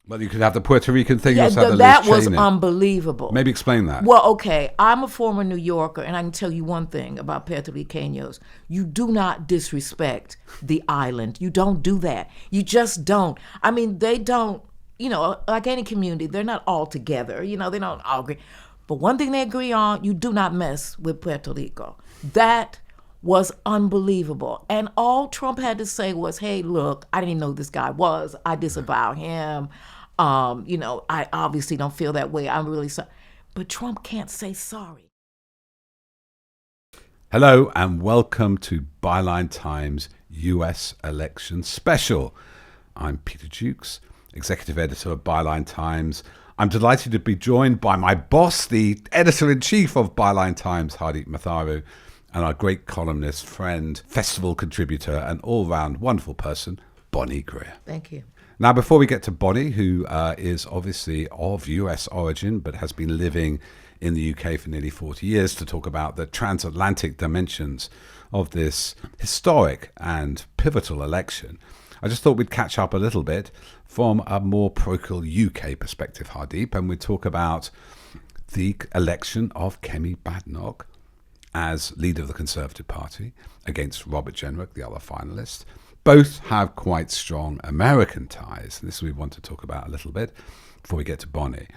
Well, you could have the Puerto Rican thing. Yeah, You also have the that Liz was Cheney. unbelievable. Maybe explain that. Well, okay, I'm a former New Yorker, and I can tell you one thing about Puerto Ricanos. You do not disrespect the island. You don't do that. You just don't. I mean, they don't, like any community, they're not all together. They don't all agree. But one thing they agree on, you do not mess with Puerto Rico. That was unbelievable. And all Trump had to say was, hey, look, I didn't even know who this guy was. I disavow him. I obviously don't feel that way. I'm really sorry. But Trump can't say sorry. Hello and welcome to Byline Times US Election Special. I'm Peter Jukes, Executive Editor of Byline Times. I'm delighted to be joined by my boss, the Editor-in-Chief of Byline Times, Hardeep Matharu, and our great columnist, friend, festival contributor, and all-round wonderful person, Bonnie Greer. Thank you. Now, before we get to Bonnie, who is obviously of US origin, but has been living in the UK for nearly 40 years, to talk about the transatlantic dimensions of this historic and pivotal election, I just thought we'd catch up a little bit from a more parochial UK perspective, Hardeep, and we'd talk about the election of Kemi Badenoch as leader of the Conservative Party against Robert Jenrick, the other finalist. Both have quite strong American ties. This we want to talk about a little bit before we get to Bonnie.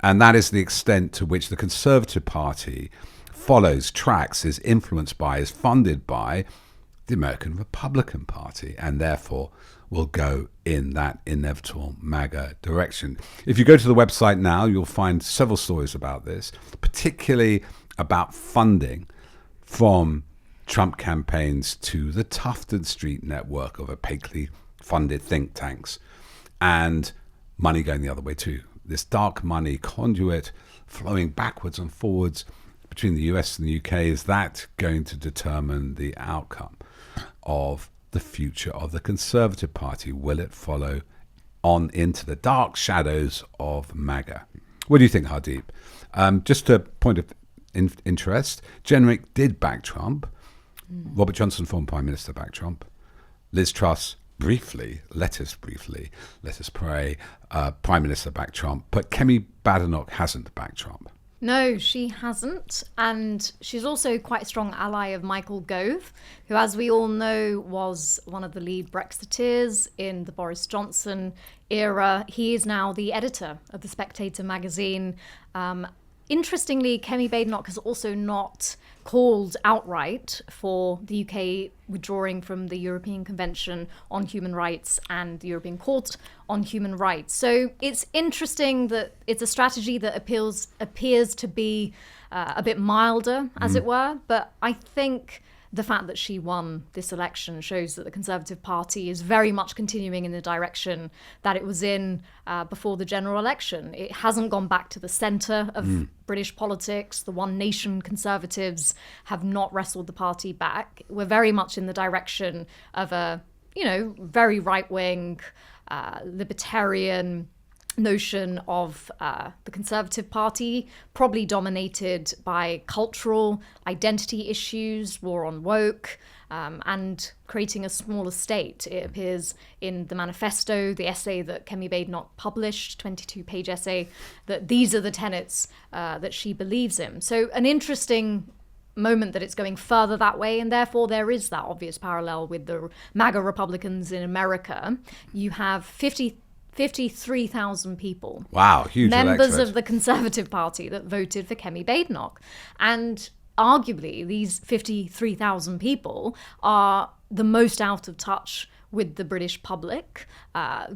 And that is the extent to which the Conservative Party follows, tracks, is influenced by, is funded by the American Republican Party, and therefore will go in that inevitable MAGA direction. If you go to the website now, you'll find several stories about this, particularly about funding from Trump campaigns to the Tufton Street network of opaquely funded think tanks, and money going the other way too. This dark money conduit flowing backwards and forwards between the US and the UK, is that going to determine the outcome of the future of the Conservative Party? Will it follow on into the dark shadows of MAGA? What do you think, Hardeep? Just a point of interest, Jenrick did back Trump. Robert Johnson, former Prime Minister, backed Trump. Liz Truss, let us pray, Prime Minister backed Trump. But Kemi Badenoch hasn't backed Trump. No, she hasn't. And she's also quite a strong ally of Michael Gove, who, as we all know, was one of the lead Brexiteers in the Boris Johnson era. He is now the editor of The Spectator magazine. Interestingly, Kemi Badenoch has also not called outright for the UK withdrawing from the European Convention on Human Rights and the European Court on Human Rights. So it's interesting that it's a strategy that appears to be a bit milder, as it were. But I think the fact that she won this election shows that the Conservative Party is very much continuing in the direction that it was in before the general election. It hasn't gone back to the centre of British politics. The One Nation Conservatives have not wrestled the party back. We're very much in the direction of a, very right-wing, libertarian notion of the Conservative Party, probably dominated by cultural identity issues, war on woke, and creating a smaller state. It appears in the manifesto, the essay that Kemi Badenoch published, 22-page essay, that these are the tenets that she believes in. So an interesting moment that it's going further that way, and therefore there is that obvious parallel with the MAGA Republicans in America. You have 53,000 people. Wow, huge members electorate of the Conservative Party that voted for Kemi Badenoch. And arguably, these 53,000 people are the most out of touch with the British public,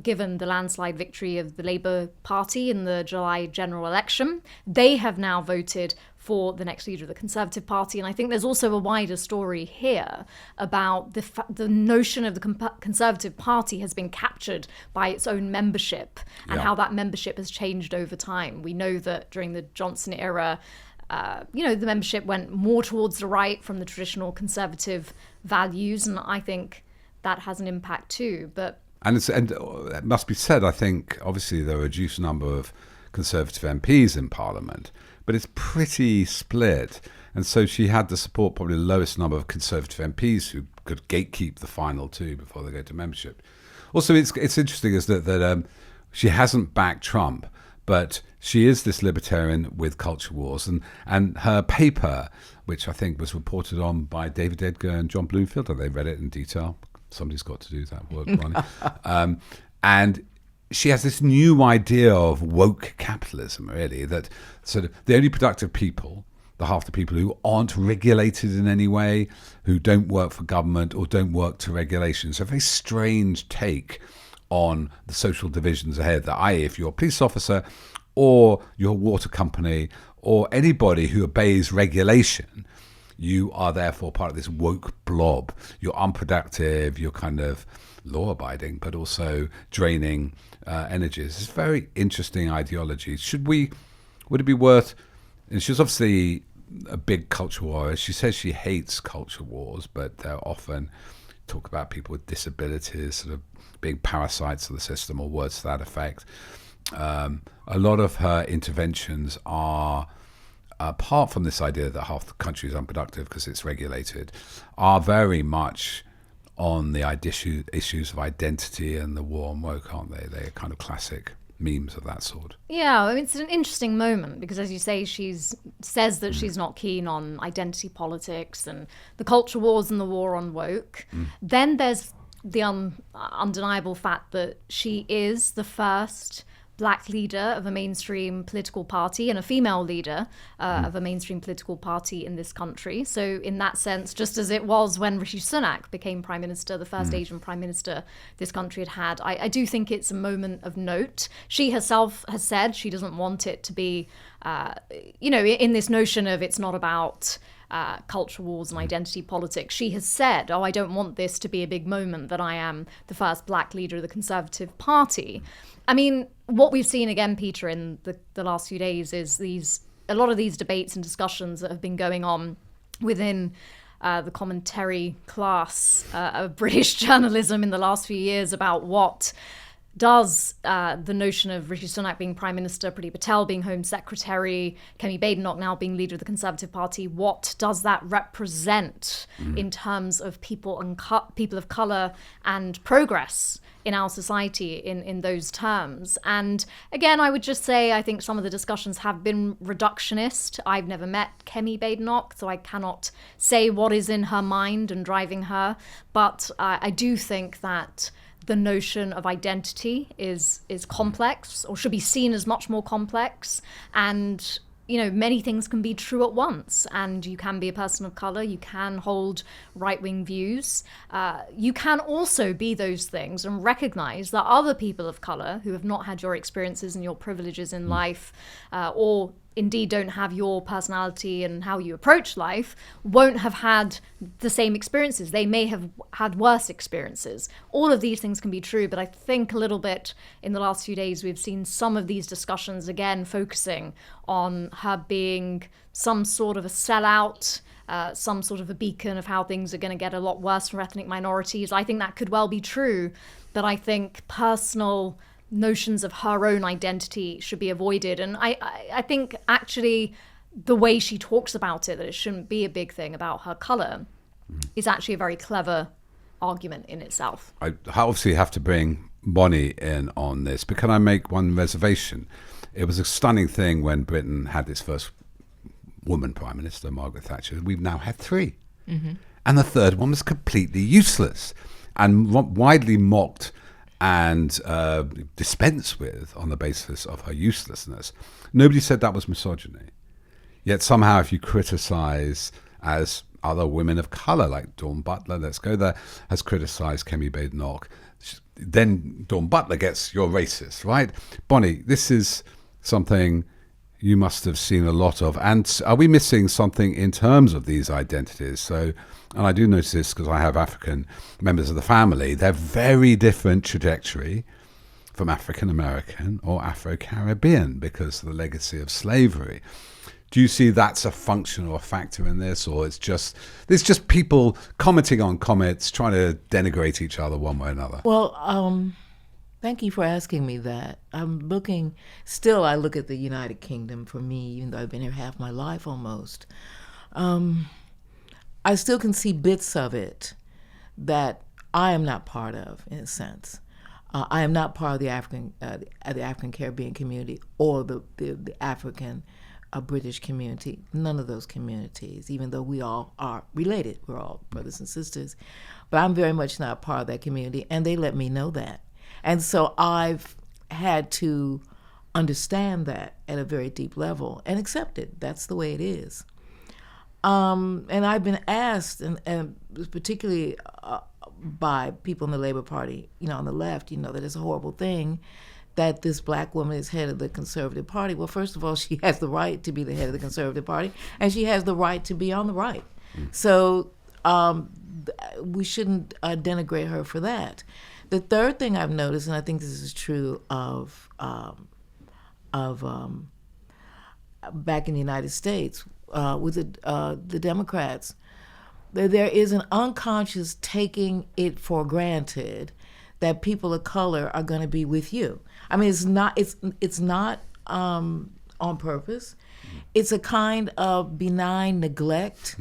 given the landslide victory of the Labour Party in the July general election. They have now voted for the next leader of the Conservative Party. And I think there's also a wider story here about the notion of the Conservative Party has been captured by its own membership and how that membership has changed over time. We know that during the Johnson era, the membership went more towards the right from the traditional Conservative values. And I think that has an impact too. And it must be said, I think, obviously there are a reduced number of Conservative MPs in Parliament, but it's pretty split. And so she had the support, probably the lowest number of Conservative MPs who could gatekeep the final two before they go to membership. Also, it's interesting is that she hasn't backed Trump, but she is this libertarian with culture wars. And her paper, which I think was reported on by David Edgar and John Bloomfield, they read it in detail. Somebody's got to do that work, Bonnie. And she has this new idea of woke capitalism, really, that sort of the only productive people, the half the people who aren't regulated in any way, who don't work for government or don't work to regulations. A very strange take on the social divisions ahead, that i.e. if you're a police officer or you're a water company or anybody who obeys regulation, you are therefore part of this woke blob. You're unproductive, you're kind of law-abiding, but also draining energies. It's a very interesting ideology. Would it be worth, and she's obviously a big culture warrior. She says she hates culture wars, but they're often talk about people with disabilities sort of being parasites of the system or words to that effect. A lot of her interventions are, apart from this idea that half the country is unproductive because it's regulated, are very much on the issues of identity and the war on woke, aren't they? They're kind of classic memes of that sort. Yeah, I mean, it's an interesting moment because, as you say, says that she's not keen on identity politics and the culture wars and the war on woke. Then there's the undeniable fact that she is the first Black leader of a mainstream political party and a female leader of a mainstream political party in this country. So in that sense, just as it was when Rishi Sunak became Prime Minister, the first Asian Prime Minister this country had, I do think it's a moment of note. She herself has said she doesn't want it to be, in this notion of it's not about culture wars and identity politics. She has said, I don't want this to be a big moment that I am the first Black leader of the Conservative Party. I mean, what we've seen again, Peter, in the last few days is a lot of these debates and discussions that have been going on within the commentary class of British journalism in the last few years about what does the notion of Rishi Sunak being Prime Minister, Priti Patel being Home Secretary, Kemi Badenoch now being leader of the Conservative Party, what does that represent in terms of people of colour and progress in our society in those terms? And again, I would just say I think some of the discussions have been reductionist. I've never met Kemi Badenoch, so I cannot say what is in her mind and driving her. But I do think that the notion of identity is complex, or should be seen as much more complex. And many things can be true at once, and you can be a person of color, you can hold right-wing views, you can also be those things and recognize that other people of color who have not had your experiences and your privileges in life, or indeed don't have your personality and how you approach life, won't have had the same experiences. They may have had worse experiences. All of these things can be true, but I think a little bit in the last few days we've seen some of these discussions again focusing on her being some sort of a sellout, some sort of a beacon of how things are going to get a lot worse for ethnic minorities. I think that could well be true, but I think personal notions of her own identity should be avoided. And I think actually the way she talks about it, that it shouldn't be a big thing about her colour, is actually a very clever argument in itself. I obviously have to bring Bonnie in on this, but can I make one reservation? It was a stunning thing when Britain had its first woman Prime Minister, Margaret Thatcher. We've now had three. And the third one was completely useless and widely mocked and dispensed with on the basis of her uselessness. Nobody said that was misogyny. Yet somehow if you criticise, as other women of colour, like Dawn Butler, let's go there, has criticised Kemi Badenoch, then Dawn Butler gets, you're racist, right? Bonnie, this is something you must have seen a lot of. And are we missing something in terms of these identities? So, and I do notice this because I have African members of the family. They're very different trajectory from African American or Afro-Caribbean because of the legacy of slavery. Do you see that's a function or a factor in this, or it's just people commenting on comments, trying to denigrate each other one way or another? Well, thank you for asking me that. I look at the United Kingdom for me, even though I've been here half my life almost. I still can see bits of it that I am not part of, in a sense. I am not part of the African Caribbean community or the African British community. None of those communities, even though we all are related. We're all brothers and sisters. But I'm very much not part of that community, and they let me know that. And so I've had to understand that at a very deep level and accept it. That's the way it is. And I've been asked, and particularly by people in the Labor Party, on the left, that it's a horrible thing that this black woman is head of the Conservative Party. Well, first of all, she has the right to be the head of the Conservative Party, and she has the right to be on the right. So we shouldn't denigrate her for that. The third thing I've noticed, and I think this is true of back in the United States with the Democrats, there is an unconscious taking it for granted that people of color are going to be with you. I mean, it's not on purpose. It's a kind of benign neglect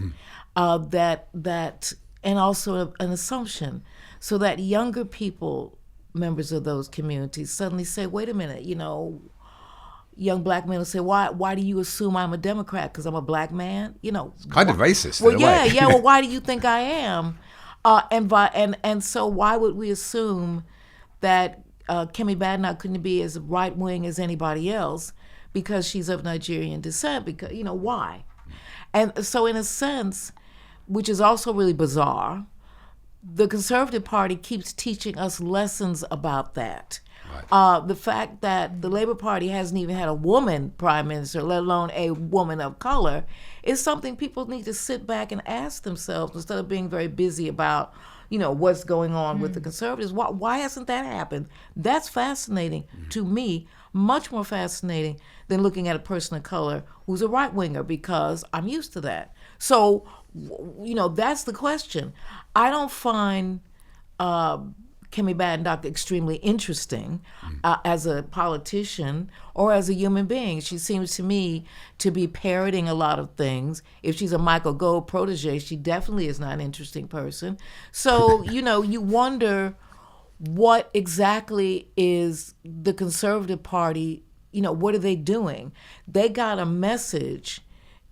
that and also an assumption, so that younger people, members of those communities, suddenly say, "Wait a minute," young black men will say, "Why do you assume I'm a Democrat? Because I'm a black man?" It's kind of racist. Well, in a way. yeah. Well, why do you think I am? And so why would we assume that Kemi Badenoch couldn't be as right wing as anybody else because she's of Nigerian descent? Because why? And so, in a sense, which is also really bizarre, the Conservative Party keeps teaching us lessons about that. Right. The fact that the Labor Party hasn't even had a woman prime minister, let alone a woman of color, is something people need to sit back and ask themselves instead of being very busy about, what's going on with the Conservatives. Why hasn't that happened? That's fascinating to me, much more fascinating than looking at a person of color who's a right-winger, because I'm used to that. So, that's the question. I don't find Kemi Badenoch extremely interesting as a politician or as a human being. She seems to me to be parroting a lot of things. If she's a Michael Gove protege, she definitely is not an interesting person. So, you wonder what exactly is the Conservative Party, what are they doing? They got a message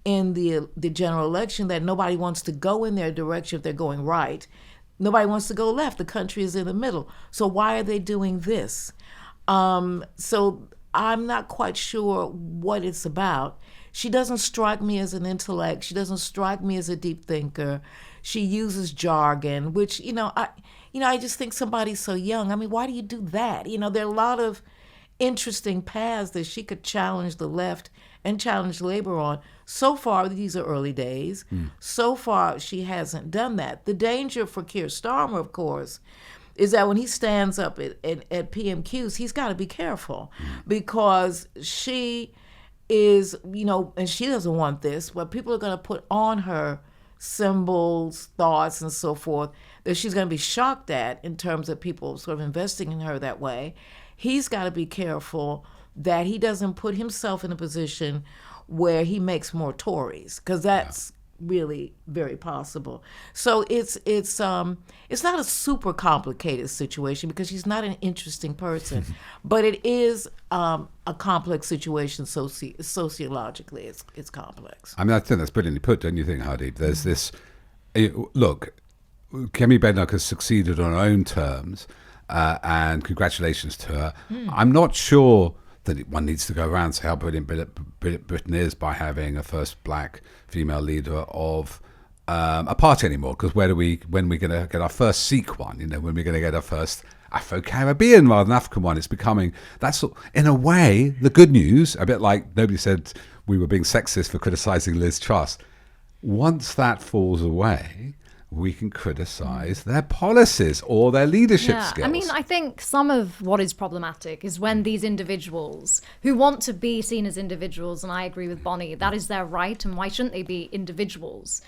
in the general election that nobody wants to go in their direction if they're going right. Nobody wants to go left. The country is in the middle. So why are they doing this? So I'm not quite sure what it's about. She doesn't strike me as an intellect. She doesn't strike me as a deep thinker. She uses jargon, which, I just think somebody's so young. I mean, why do you do that? There are a lot of interesting paths that she could challenge the left and challenge labor on. So far, these are early days. So far, she hasn't done that. The danger for Keir Starmer, of course, is that when he stands up at PMQs, he's got to be careful because she is, and she doesn't want this, but people are going to put on her symbols, thoughts, and so forth that she's going to be shocked at in terms of people sort of investing in her that way. He's got to be careful that he doesn't put himself in a position where he makes more Tories, because that's really very possible. So it's not a super complicated situation because she's not an interesting person, but it is a complex situation sociologically. It's complex. I mean, I think that's brilliantly put, don't you think, Hardeep? There's this look. Kemi Badenoch has succeeded on her own terms, and congratulations to her. I'm not sure that one needs to go around and say how brilliant Britain is by having a first black female leader of a party anymore. Because when are we going to get our first Sikh one? When we're going to get our first Afro-Caribbean rather than African one? It's becoming, that's in a way the good news. A bit like nobody said we were being sexist for criticising Liz Truss. Once that falls away, we can criticize their policies or their leadership skills. I mean, I think some of what is problematic is when these individuals who want to be seen as individuals, and I agree with Bonnie, that is their right, and why shouldn't they be individuals?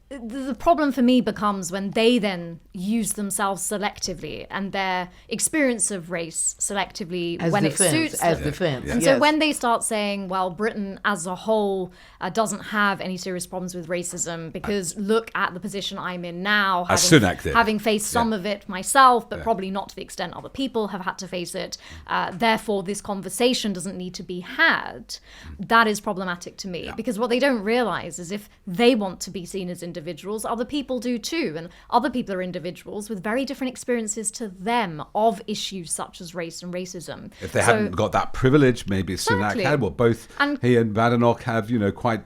the problem for me becomes when they then use themselves selectively and their experience of race selectively as when defense, it suits as them. defense. And Yes. so when they start saying, well, Britain as a whole doesn't have any serious problems with racism because look at the position I'm in now, As Sunak did. having faced some of it myself, but probably not to the extent other people have had to face it. Therefore, this conversation doesn't need to be had. That is problematic to me because what they don't realize is if they want to be seen as individuals, other people do too. And other people are individuals with very different experiences to them of issues such as race and racism. If they hadn't got that privilege, maybe Sunak Exactly. had. Well, both he and Badenoch have,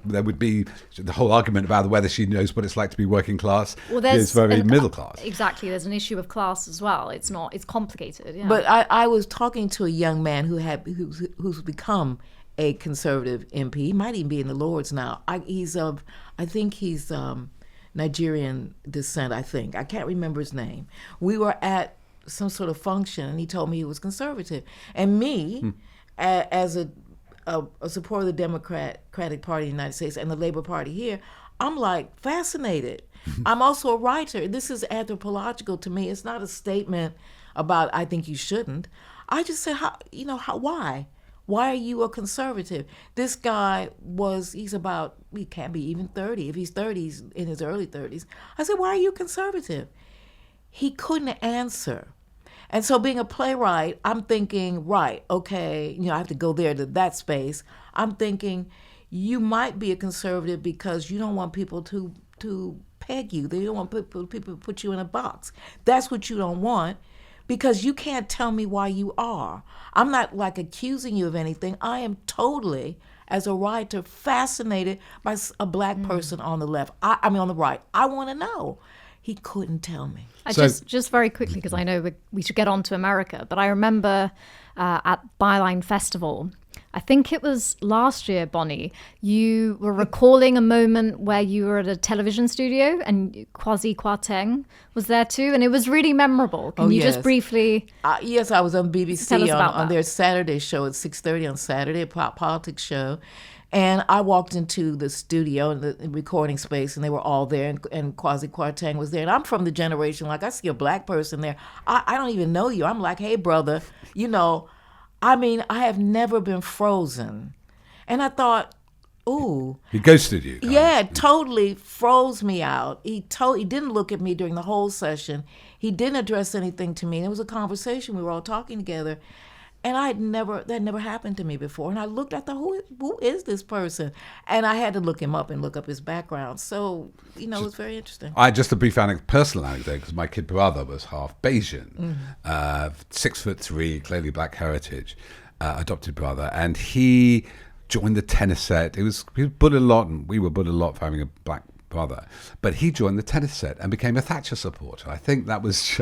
there would be the whole argument about whether she knows what it's like to be working class. Well, is very middle class. Exactly. There's an issue of class as well. It's complicated. Yeah. But I was talking to a young man who's become a conservative MP. He might even be in the Lords now. I think he's Nigerian descent. I can't remember his name. We were at some sort of function, and he told me he was conservative. And me, as a supporter of the Democratic Party in the United States and the Labor Party here, I'm like fascinated. I'm also a writer. This is anthropological to me. It's not a statement about I think you shouldn't. I just said, why? Why are you a conservative? This guy he can't be even 30. If he's 30, he's in his early 30s. I said, why are you conservative? He couldn't answer. And so being a playwright, I'm thinking, right, okay, I have to go there to that space. I'm thinking you might be a conservative because you don't want people to peg you. They don't want people to put you in a box. That's what you don't want. Because you can't tell me why you are. I'm not accusing you of anything. I am totally, as a writer, fascinated by a black person on the left. I mean on the right. I want to know. He couldn't tell me. Just very quickly, because I know we should get on to America, but I remember at Byline Festival, I think it was last year, Bonnie, you were recalling a moment where you were at a television studio and Kwasi Kwarteng was there too, and it was really memorable. Can you just briefly... Yes, I was on BBC tell us about on that. their Saturday show at 6:30 on Saturday, a politics show. And I walked into the studio, the recording space, and they were all there, and Kwasi Kwarteng was there. And I'm from the generation, I see a black person there. I don't even know you. I'm like, hey, brother, I have never been frozen. And I thought, ooh. He ghosted you. Yeah, totally froze me out. He didn't look at me during the whole session. He didn't address anything to me. It was a conversation. We were all talking together. And that never happened to me before. And I looked, I thought, who is this person? And I had to look him up and look up his background. So, it was very interesting. Just a brief personal anecdote, because my kid brother was half Bayesian, 6'3", clearly black heritage, adopted brother, and he joined the tennis set. He was bullied a lot, and we were bullied a lot for having a black brother, but he joined the tennis set and became a Thatcher supporter. I think that was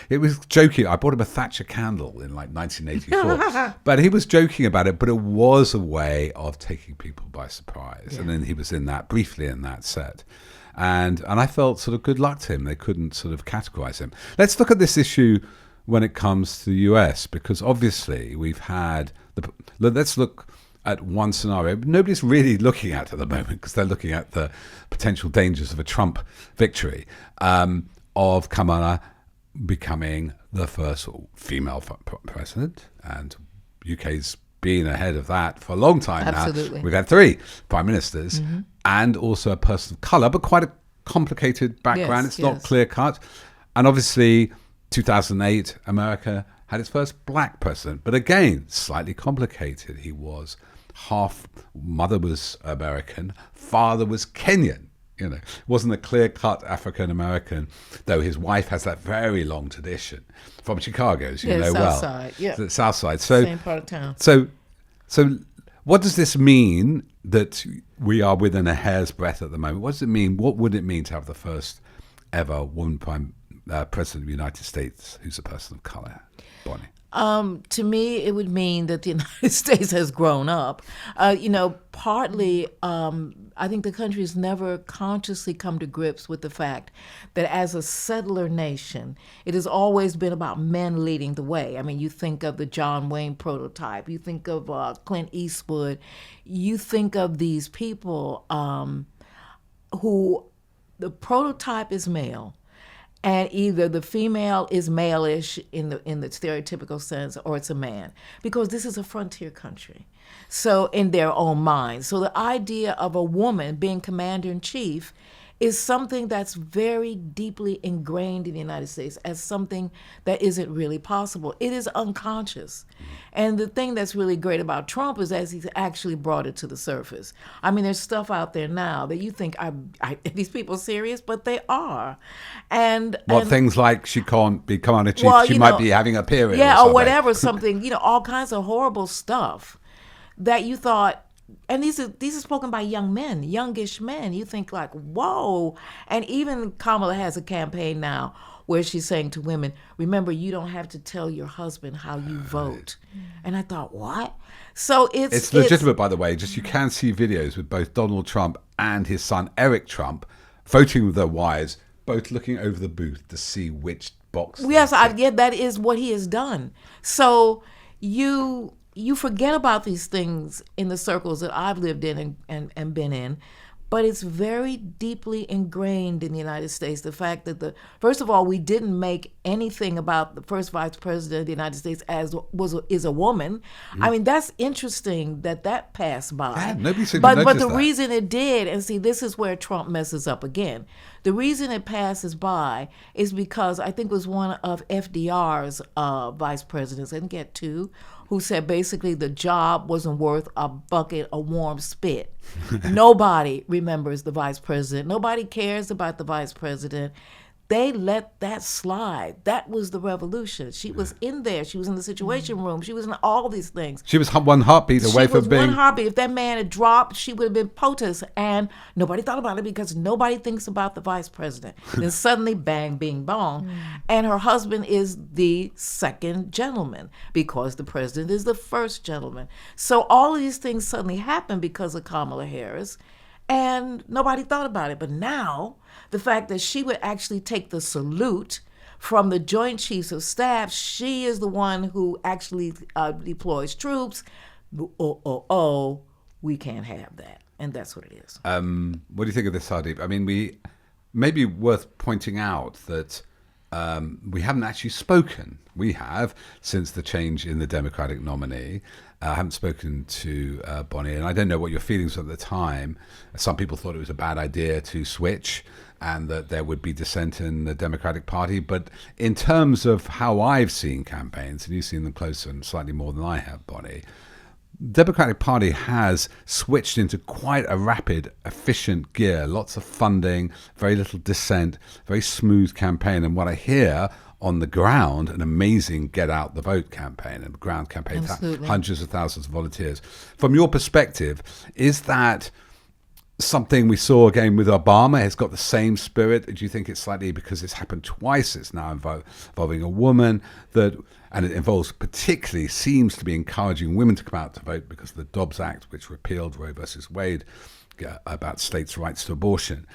it was joking. I bought him a Thatcher candle in 1984, but he was joking about it, but it was a way of taking people by surprise. Yeah. And then he was briefly in that set. And I felt sort of good luck to him. They couldn't sort of categorize him. Let's look at this issue when it comes to the US, because obviously we've had let's look at one scenario nobody's really looking at the moment, because they're looking at the potential dangers of a Trump victory, of Kamala becoming the first female president, and UK's been ahead of that for a long time. Absolutely. Now. We've had 3 prime ministers, and also a person of colour, but quite a complicated background. It's not clear-cut. And obviously, 2008, America had its first black president, but again, slightly complicated. He was mother was American, father was Kenyan. Wasn't a clear-cut African-American, though his wife has that very long tradition from Chicago, as you know South well. Side, yeah. The South Side. So, same part of town. So what does this mean that we are within a hair's breadth at the moment? What does it mean? What would it mean to have the first ever woman president of the United States who's a person of color? Bonnie? To me, it would mean that the United States has grown up. Partly, I think the country has never consciously come to grips with the fact that as a settler nation, it has always been about men leading the way. I mean, you think of the John Wayne prototype, you think of Clint Eastwood, you think of these people who the prototype is male, and either the female is male-ish in the stereotypical sense, or it's a man, because this is a frontier country. So in their own minds. So the idea of a woman being commander-in-chief is something that's very deeply ingrained in the United States as something that isn't really possible. It is unconscious. And the thing that's really great about Trump is as he's actually brought it to the surface. I mean, there's stuff out there now that you think, are these people serious? But they are. And things like she can't be commander-in-chief, she might be having a period or whatever, something, all kinds of horrible stuff that you thought, and these are spoken by young men, youngish men. You think like, whoa. And even Kamala has a campaign now where she's saying to women, remember, you don't have to tell your husband how you vote. And I thought, what? So it's legitimate, by the way. Just you can see videos with both Donald Trump and his son Eric Trump voting with their wives, both looking over the booth to see which box. Yes, that is what he has done. So you forget about these things in the circles that I've lived in and been in, but it's very deeply ingrained in the United States. The fact that first of all, we didn't make anything about the first vice president of the United States is a woman. I mean, that's interesting that passed by. Yeah, nobody seemed to notice but the that. reason it did, and see, this is where Trump messes up again. The reason it passes by is because I think it was one of FDR's vice presidents, I didn't get two, who said basically the job wasn't worth a bucket of warm spit. Nobody remembers the vice president. Nobody cares about the vice president. They let that slide. That was the revolution. She was in there. She was in the Situation Room. She was in all these things. She was one heartbeat away from being... one heartbeat. If that man had dropped, she would have been POTUS. And nobody thought about it because nobody thinks about the vice president. Then suddenly, bang, bing, bong. And her husband is the second gentleman because the president is the first gentleman. So all of these things suddenly happen because of Kamala Harris. And nobody thought about it. But now, the fact that she would actually take the salute from the Joint Chiefs of Staff, she is the one who actually deploys troops. We can't have that. And that's what it is. What do you think of this, Hardeep? I mean, we maybe worth pointing out that we haven't actually spoken. We have, since the change in the Democratic nominee. I haven't spoken to Bonnie, and I don't know what your feelings were at the time. Some people thought it was a bad idea to switch and that there would be dissent in the Democratic Party. But in terms of how I've seen campaigns, and you've seen them closer and slightly more than I have, Bonnie, the Democratic Party has switched into quite a rapid, efficient gear. Lots of funding, very little dissent, very smooth campaign. And what I hear on the ground, an amazing get out the vote campaign, a ground campaign, hundreds of thousands of volunteers. From your perspective, is that something we saw again with Obama? Has got the same spirit? Do you think it's slightly because it's happened twice, it's now involving a woman, and it involves particularly seems to be encouraging women to come out to vote because of the Dobbs Act, which repealed Roe versus Wade about states' rights to abortion.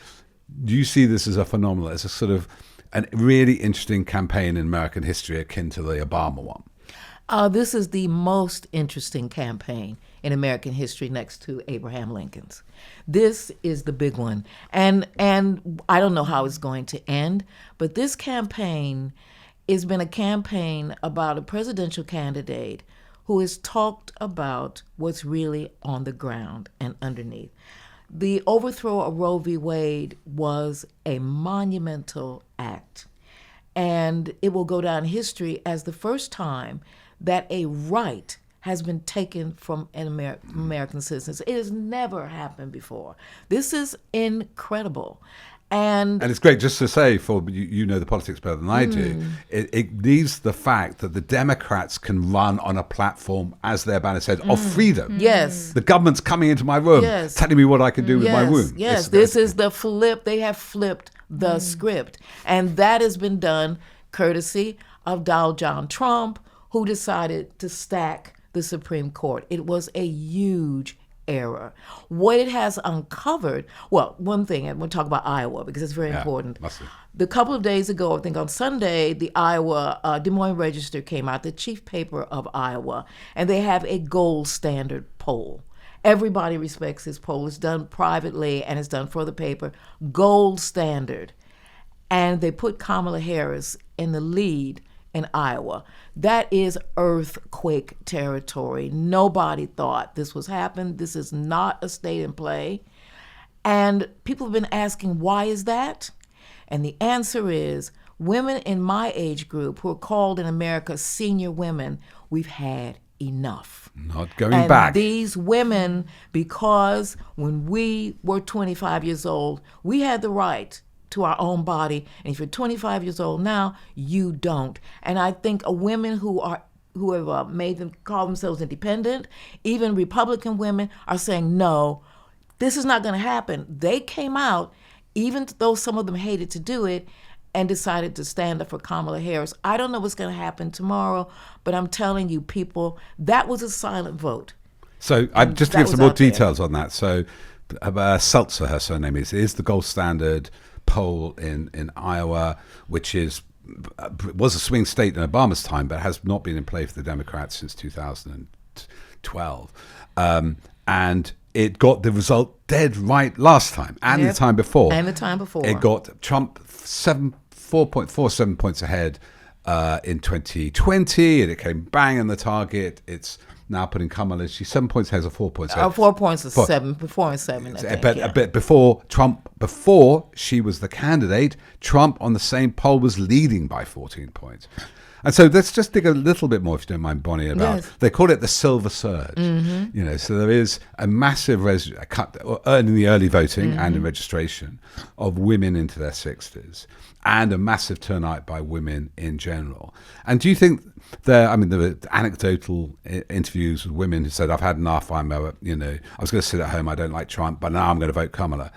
Do you see this as a phenomenon, as a sort of a really interesting campaign in American history akin to the Obama one? This is the most interesting campaign in American history next to Abraham Lincoln's. This is the big one. And I don't know how it's going to end, but this campaign has been a campaign about a presidential candidate who has talked about what's really on the ground and underneath. The overthrow of Roe v. Wade was a monumental act, and it will go down in history as the first time that a right has been taken from American citizens. It has never happened before. This is incredible. And it's great, just to say, for you know the politics better than I do, it needs the fact that the Democrats can run on a platform, as their banner said, of freedom. Yes. The government's coming into my room, telling me what I can do with my womb. Yes, this is the flip. They have flipped the script. And that has been done courtesy of Donald John Trump, who decided to stack the Supreme Court. It was a huge error. What it has uncovered, well, one thing, and we'll talk about Iowa because it's very important. The couple of days ago, I think on Sunday, the Iowa Des Moines Register came out, the chief paper of Iowa, and they have a gold standard poll. Everybody respects his poll. It's done privately and it's done for the paper. Gold standard. And they put Kamala Harris in the lead in Iowa. That is earthquake territory. Nobody thought this was happening. This is not a state in play. And people have been asking, why is that? And the answer is, women in my age group who are called in America senior women, we've had enough. Not going back. These women, because when we were 25 years old, we had the right to our own body. And if you're 25 years old now, you don't. And I think women who have made them call themselves independent, even Republican women, are saying, no, this is not going to happen. They came out, even though some of them hated to do it, and decided to stand up for Kamala Harris. I don't know what's going to happen tomorrow, but I'm telling you, people, that was a silent vote. So just to give some more details on that. So Seltzer, her surname is the gold standard poll in Iowa, which was a swing state in Obama's time, but has not been in play for the Democrats since 2012. And it got the result dead right last time and the time before. And the time before. It got Trump 4.47 points ahead in 2020, and it came bang on the target. It's now putting Kamala, she's 7 points ahead of 4 points ahead. 4 points of 7, 4 and 7. I think, a bit before she was the candidate, Trump on the same poll was leading by 14 points. And so let's just dig a little bit more, if you don't mind, Bonnie, about, they call it the silver surge. Mm-hmm. So there is a massive cut in the early voting and in registration of women into their 60s, and a massive turnout by women in general. And do you think there were anecdotal interviews with women who said, I've had enough, I was going to sit at home, I don't like Trump, but now I'm going to vote Kamala.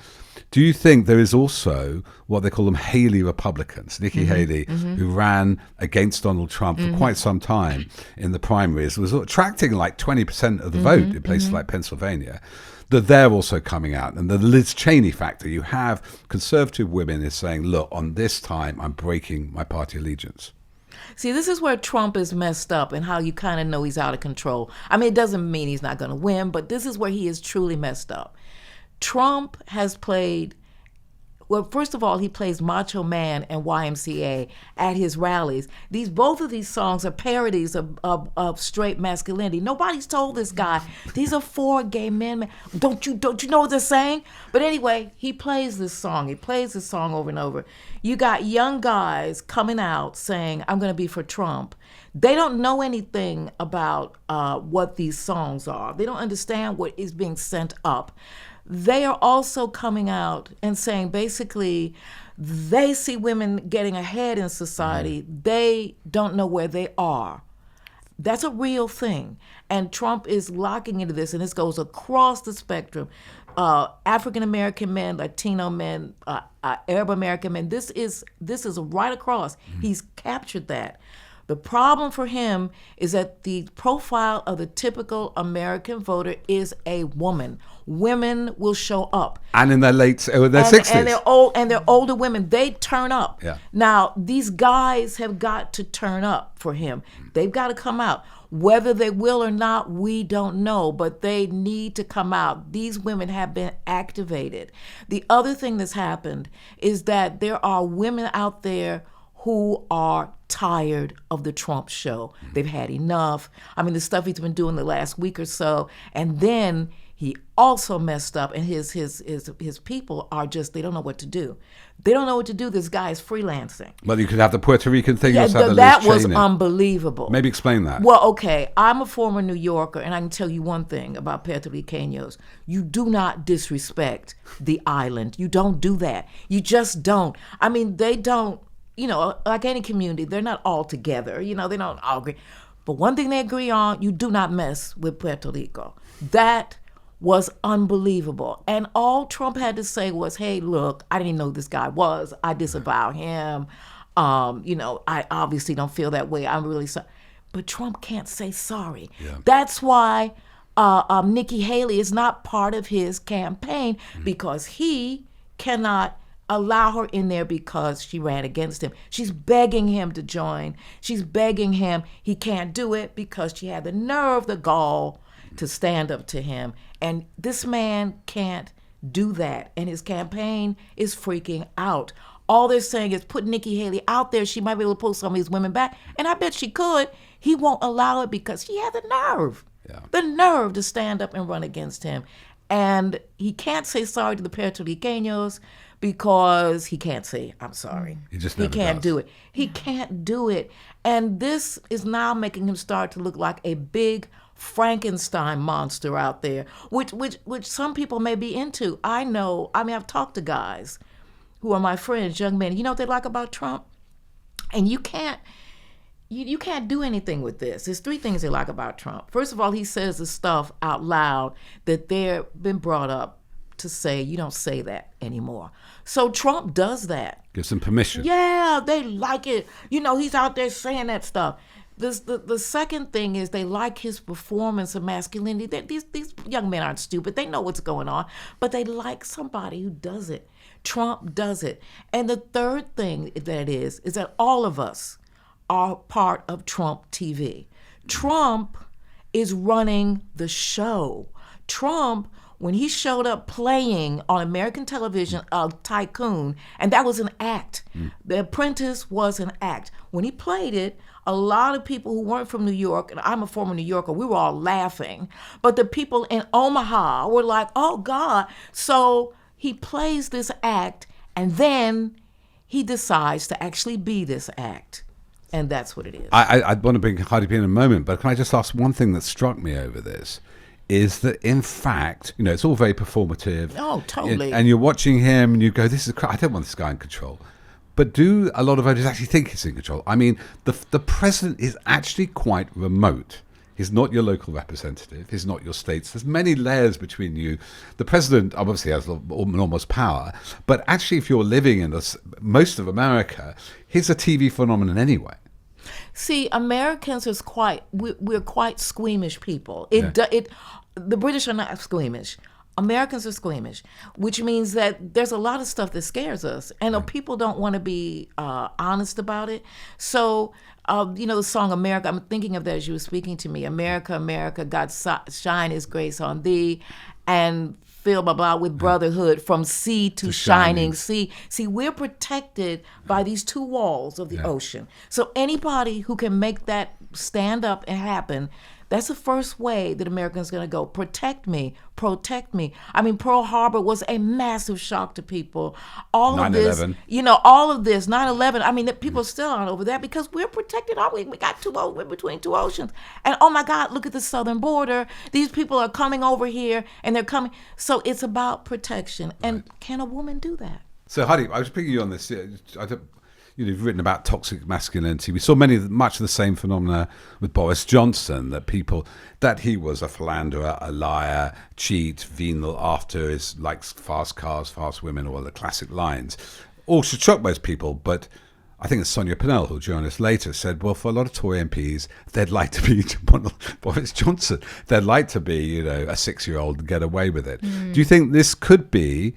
Do you think there is also what they call them Haley Republicans, Nikki Haley, who ran against Donald Trump for quite some time in the primaries, was attracting like 20% of the vote in places like Pennsylvania, that they're also coming out? And the Liz Cheney factor, you have conservative women is saying, look, on this time, I'm breaking my party allegiance. See, this is where Trump is messed up and how you kind of know he's out of control. I mean, it doesn't mean he's not going to win, but this is where he is truly messed up. Trump has played, well, first of all, he plays Macho Man and YMCA at his rallies. Both of these songs are parodies of straight masculinity. Nobody's told this guy, these are 4 gay men. Don't you know what they're saying? But anyway, he plays this song. He plays this song over and over. You got young guys coming out saying, I'm going to be for Trump. They don't know anything about what these songs are. They don't understand what is being sent up. They are also coming out and saying, basically, they see women getting ahead in society. They don't know where they are. That's a real thing. And Trump is locking into this, and this goes across the spectrum. African-American men, Latino men, Arab-American men. This is right across. He's captured that. The problem for him is that the profile of the typical American voter is a woman. Women will show up, and in their 60s, and they're older women. They turn up. Yeah. Now these guys have got to turn up for him. They've got to come out. Whether they will or not, we don't know, but they need to come out. These women have been activated. The other thing that's happened is that there are women out there who are tired of the Trump show. They've had enough. I mean, the stuff he's been doing the last week or so, and then he also messed up, and his people are just, they don't know what to do. They don't know what to do. This guy is freelancing. Well, you could have the Puerto Rican thing. Yeah, that was unbelievable. Maybe explain that. Well, okay, I'm a former New Yorker, and I can tell you one thing about Puerto Ricanos. You do not disrespect the island. You don't do that. You just don't. I mean, they don't, like any community, they're not all together. They don't all agree. But one thing they agree on, you do not mess with Puerto Rico. That was unbelievable. And all Trump had to say was, hey, look, I didn't even know who this guy was. I disavow him. I obviously don't feel that way. I'm really sorry. But Trump can't say sorry. Yeah. That's why Nikki Haley is not part of his campaign, because he cannot allow her in there because she ran against him. She's begging him to join. She's begging him. He can't do it because she had the nerve, the gall, to stand up to him. And this man can't do that. And his campaign is freaking out. All they're saying is put Nikki Haley out there. She might be able to pull some of these women back. And I bet she could. He won't allow it because he had the nerve to stand up and run against him. And he can't say sorry to the Puerto Ricanos because he can't say, I'm sorry. He just never can't does. do it. He can't do it. And this is now making him start to look like a big Frankenstein monster out there, which some people may be into. I've talked to guys who are my friends, young men. You know what they like about Trump? And you can't do anything with this. There's three things they like about Trump. First of all, he says the stuff out loud that they've been brought up to say. You don't say that anymore. So Trump does that. Gives them permission. Yeah, they like it. He's out there saying that stuff. The second thing is they like his performance of masculinity. These young men aren't stupid. They know what's going on. But they like somebody who does it. Trump does it. And the third thing that is that all of us are part of Trump TV. Trump is running the show. Trump, when he showed up playing on American television, a tycoon, and that was an act. The Apprentice was an act. When he played it, a lot of people who weren't from New York, and I'm a former New Yorker, we were all laughing. But the people in Omaha were like, oh God. So he plays this act, and then he decides to actually be this act. And that's what it is. I want to bring Hardeep in a moment, but can I just ask one thing that struck me over this? Is that in fact, it's all very performative. Oh, totally. And you're watching him and you go, I don't want this guy in control. But do a lot of voters actually think he's in control? I mean, the president is actually quite remote. He's not your local representative. He's not your states. There's many layers between you. The president obviously has enormous power. But actually, if you're living in most of America, he's a TV phenomenon anyway. See, Americans we're quite squeamish people. The British are not squeamish. Americans are squeamish, which means that there's a lot of stuff that scares us, and people don't want to be honest about it. So, the song "America." I'm thinking of that as you were speaking to me. America, America, God shine His grace on thee, and fill blah blah with brotherhood from sea to shining sea. See, we're protected by these two walls of the ocean. So anybody who can make that stand up and happen, that's the first way that Americans going to go. Protect me. I mean, Pearl Harbor was a massive shock to people. All of this, 9/11. I mean, people still aren't over that because we're protected, aren't we? We got we're between two oceans. And oh my God, look at the southern border. These people are coming over here and they're coming. So it's about protection. And can a woman do that? So, Hardeep, I was picking you on this. You've written about toxic masculinity. We saw much of the same phenomena with Boris Johnson, that he was a philanderer, a liar, cheat, venal after his fast cars, fast women, all the classic lines. All should shock most people, but I think it's Sonia Pennell, who'll join us later, said, well, for a lot of Tory MPs, they'd like to be Boris Johnson. They'd like to be, a 6-year-old and get away with it. Do you think this could be,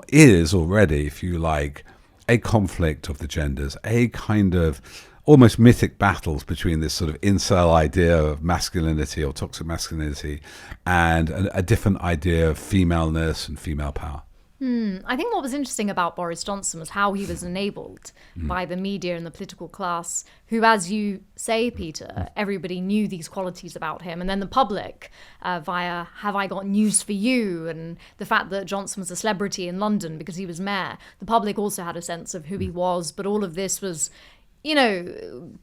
is already, if you like, a conflict of the genders, a kind of almost mythic battles between this sort of incel idea of masculinity or toxic masculinity and a different idea of femaleness and female power? I think what was interesting about Boris Johnson was how he was enabled by the media and the political class, who, as you say, Peter, everybody knew these qualities about him. And then the public, via Have I Got News for You, and the fact that Johnson was a celebrity in London because he was mayor, the public also had a sense of who he was. But all of this was,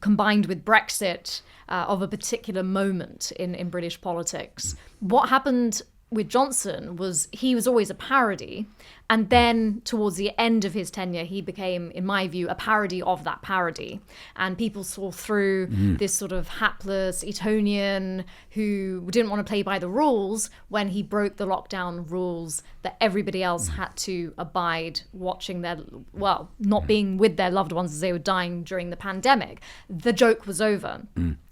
combined with Brexit of a particular moment in British politics. What happened with Johnson was he was always a parody, and then towards the end of his tenure he became, in my view, a parody of that parody, and people saw through this sort of hapless Etonian who didn't want to play by the rules when he broke the lockdown rules that everybody else had to abide, watching not being with their loved ones as they were dying during the pandemic. The joke was over.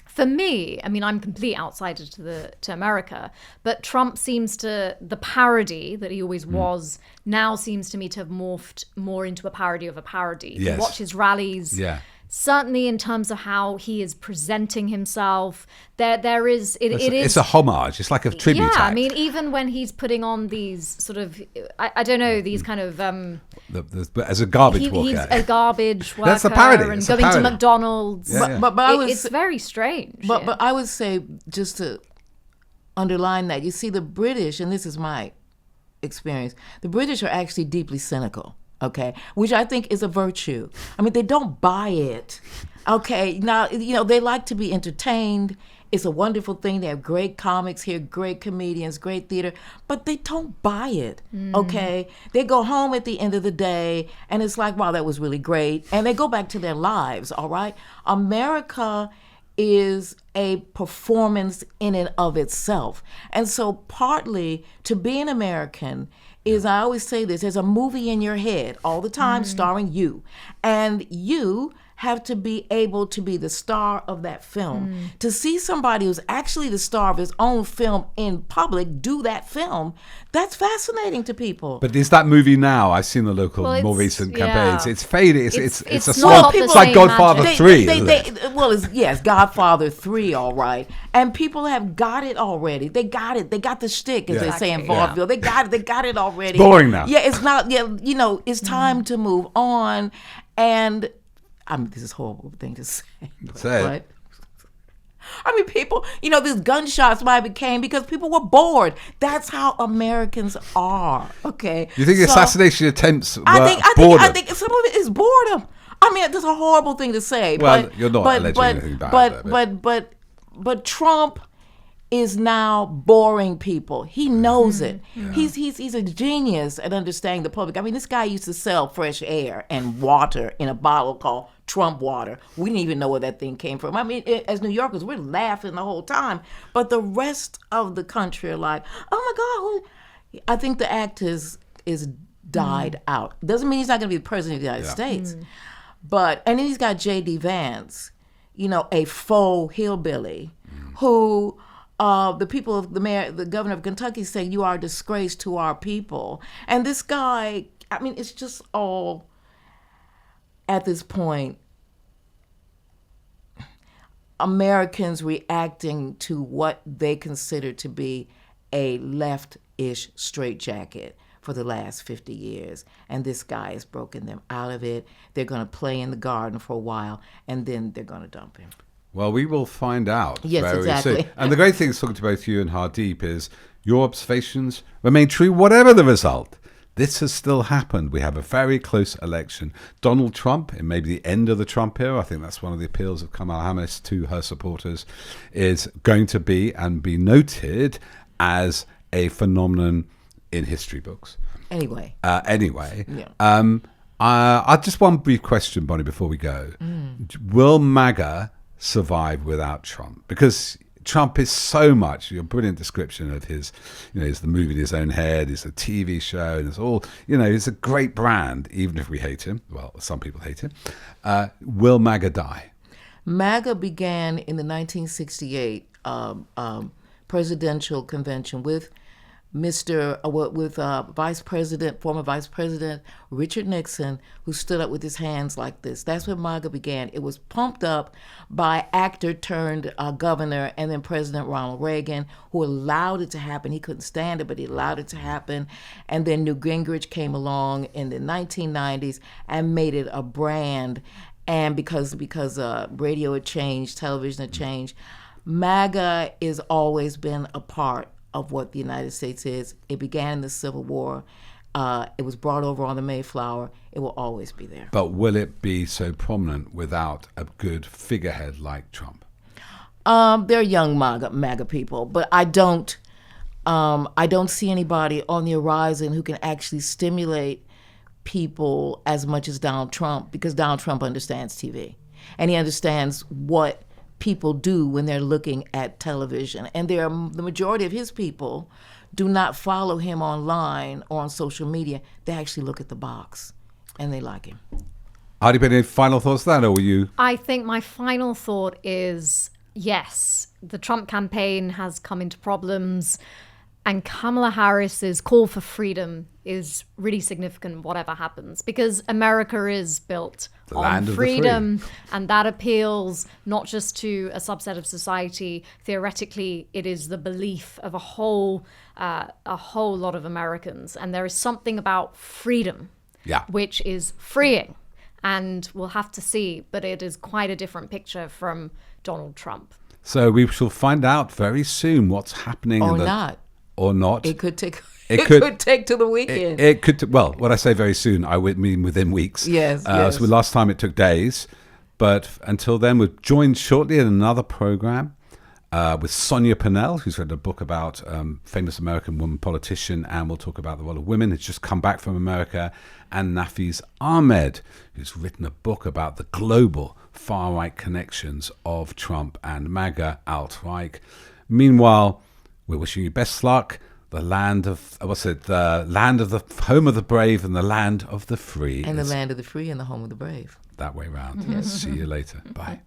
For me, I mean, I'm complete outsider to America, but Trump seems to, the parody that he always was, now seems to me to have morphed more into a parody of a parody. Yes. You watch his rallies, certainly in terms of how he is presenting himself, there is it is it's a homage. It's like a tribute yeah, act. I mean, even when he's putting on these sort of, I don't know, these kind of as a garbage walker. he's a garbage worker That's a parody. and It's a going to parody. McDonald's. Yeah. But I was, It's very strange. but I would say, just to underline that, you see, the British, and this is my experience, the British are actually deeply cynical. Okay, which I think is a virtue. I mean, they don't buy it. Okay, now, they like to be entertained. It's a wonderful thing. They have great comics here, great comedians, great theater, but they don't buy it. Okay, they go home at the end of the day, and it's like, wow, that was really great, and they go back to their lives. All right, America is a performance in and of itself, and so partly to be an American is, I always say this, there's a movie in your head all the time starring you. And you have to be able to be the star of that film. To see somebody who's actually the star of his own film in public do that film, that's fascinating to people. But is that movie now? I've seen the local Well, more it's- recent yeah. campaigns. It's faded. It's It's a not small. the It's like same Godfather magic. 3. isn't it? Well, it's Godfather 3, all right. And people have got it already. They got it. They got the shtick, as they say in Exactly. vaudeville. They got it. They got it already. boring now. Yeah, it's not. Yeah, it's time to move on. And I mean, this is a horrible thing to say. Say it. But I mean, people, these gunshots might have came because people were bored. That's how Americans are. Okay. You think So, assassination attempts were I boredom? think some of it is boredom. I mean, that's a horrible thing to say. Well, but, you're not but, alleging but, anything bad but, there, but Trump is now boring people. He knows it. He's a genius at understanding the public. I mean, this guy used to sell fresh air and water in a bottle called Trump water. We didn't even know where that thing came from. I mean, as New Yorkers, we're laughing the whole time. But the rest of the country are like, oh my God. I think the act is died out. Doesn't mean he's not going to be the president of the United States. But, and then he's got J.D. Vance, a faux hillbilly who the people of the governor of Kentucky say, you are a disgrace to our people. And this guy, I mean, it's just all, at this point, Americans reacting to what they consider to be a left-ish straitjacket for the last 50 years. And this guy has broken them out of it. They're going to play in the garden for a while, and then they're going to dump him. Well, we will find out Yes, very exactly. soon. And the great thing is talking to both you and Hardeep is your observations remain true whatever the result. This has still happened. We have a very close election. Donald Trump, it may be the end of the Trump era, I think that's one of the appeals of Kamala Harris to her supporters, is going to be and be noted as a phenomenon in history books. Anyway. Yeah. I just one brief question, Bonnie, before we go. Will MAGA survive without Trump? Because Trump is so much, your brilliant description of his, he's the movie in his own head, he's a TV show, and it's all, he's a great brand, even if we hate him. Well, some people hate him. Will MAGA die? MAGA began in the 1968 presidential convention with former Vice President Richard Nixon, who stood up with his hands like this. That's where MAGA began. It was pumped up by actor turned governor and then President Ronald Reagan, who allowed it to happen. He couldn't stand it, but he allowed it to happen. And then Newt Gingrich came along in the 1990s and made it a brand. And because radio had changed, television had changed, MAGA has always been a part of what the United States is. It began in the Civil War. It was brought over on the Mayflower. It will always be there. But will it be so prominent without a good figurehead like Trump? They're young MAGA people, but I don't see anybody on the horizon who can actually stimulate people as much as Donald Trump, because Donald Trump understands TV and he understands what people do when they're looking at television. And the majority of his people do not follow him online or on social media. They actually look at the box and they like him. Hardeep, any final thoughts on that, or were you? I think my final thought is, yes, the Trump campaign has come into problems. And Kamala Harris's call for freedom is really significant, whatever happens, because America is built on freedom, and that appeals not just to a subset of society. Theoretically, it is the belief of a whole lot of Americans, and there is something about freedom, which is freeing, and we'll have to see. But it is quite a different picture from Donald Trump. So we shall find out very soon what's happening, or not. It could take. It could take to the weekend. It could. Well, when I say very soon, I would mean within weeks. Yes. So last time it took days, but until then, we're joined shortly in another program with Sonia Purnell, who's written a book about famous American woman politician, and we'll talk about the role of women who's just come back from America, and Nafiz Ahmed, who's written a book about the global far-right connections of Trump and MAGA alt-right. Meanwhile, we're wishing you best luck. The land of, the home of the brave and the land of the free. And the land of the free and the home of the brave. That way round. Yes. See you later. Bye.